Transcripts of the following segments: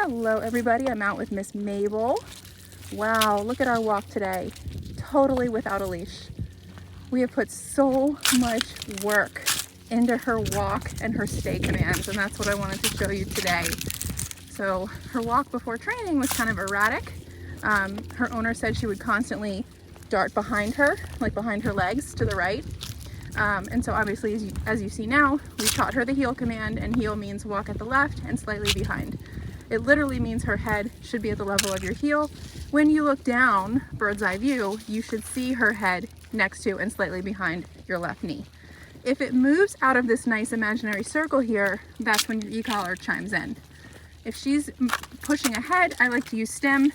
Hello everybody, I'm out with Miss Mabel. Wow, look at our walk today. Totally without a leash. We have put so much work into her walk and her stay commands, and that's what I wanted to show you today. So her walk before training was kind of erratic. Her owner said she would constantly dart behind her, like behind her legs to the right. And so obviously, as you see now, we taught her the heel command, and heel means walk at the left and slightly behind. It literally means her head should be at the level of your heel. When you look down, bird's eye view, you should see her head next to and slightly behind your left knee. If it moves out of this nice imaginary circle here, that's when your e-collar chimes in. If she's pushing ahead, I like to use stem.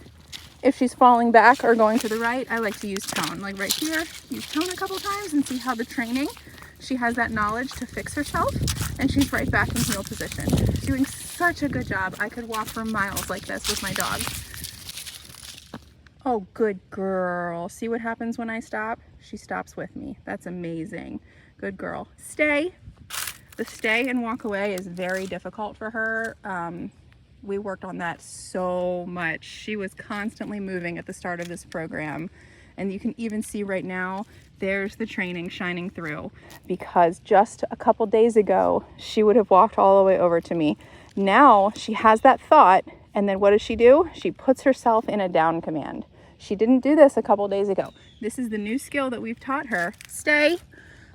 If she's falling back or going to the right, I like to use tone. Like right here, use tone a couple times and see how the training, she has that knowledge to fix herself, and she's right back in heel position. Doing such a good job. I could walk for miles like this with my dog. Oh, good girl. See what happens when I stop? She stops with me. That's amazing. Good girl. Stay. The stay and walk away is very difficult for her. We worked on that so much. She was constantly moving at the start of this program. And you can even see right now, there's the training shining through, because just a couple days ago, she would have walked all the way over to me. Now she has that thought, and then what does she do? She puts herself in a down command. She didn't do this a couple days ago. This is the new skill that we've taught her. Stay.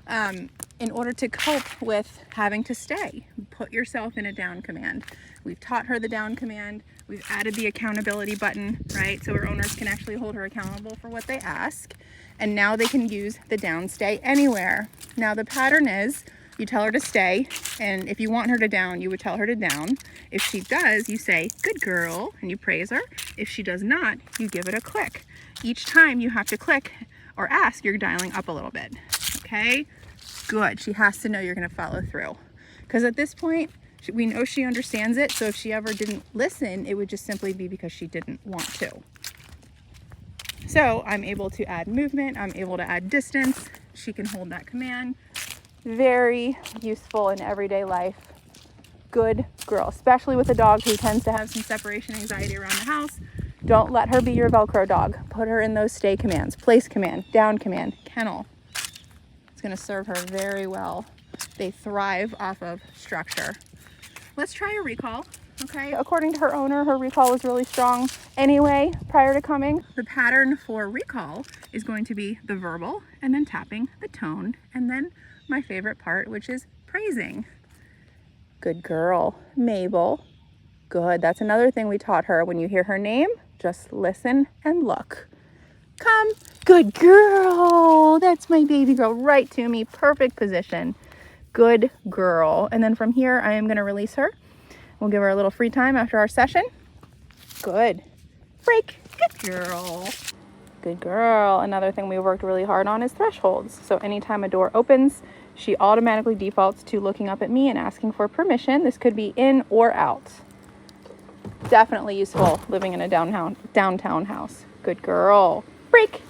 In order to cope with having to stay, put yourself in a down command. We've taught her the down command. We've added the accountability button, right? So her owners can actually hold her accountable for what they ask. And now they can use the down stay anywhere. Now the pattern is, you tell her to stay, and if you want her to down, you would tell her to down. If she does, you say, good girl, and you praise her. If she does not, you give it a click. Each time you have to click or ask, you're dialing up a little bit, okay? Good, she has to know you're gonna follow through. Because at this point, we know she understands it, so if she ever didn't listen, it would just simply be because she didn't want to. So I'm able to add movement, I'm able to add distance, she can hold that command. Very useful in everyday life. Good girl, especially with a dog who tends to have some separation anxiety around the house. Don't let her be your Velcro dog. Put her in those stay commands, place command, down command, kennel. It's gonna serve her very well. They thrive off of structure. Let's try a recall, okay? According to her owner, her recall was really strong anyway prior to coming. The pattern for recall is going to be the verbal, and then tapping, the tone, and then my favorite part, which is praising. Good girl, Mabel. Good, that's another thing we taught her. When you hear her name, just listen and look. Come, good girl. That's my baby girl, right to me, perfect position. Good girl. And then from here, I am gonna release her. We'll give her a little free time after our session. Good. Break. Good girl. Good girl. Another thing we worked really hard on is thresholds. So anytime a door opens, she automatically defaults to looking up at me and asking for permission. This could be in or out. Definitely useful living in a downtown house. Good girl. Break.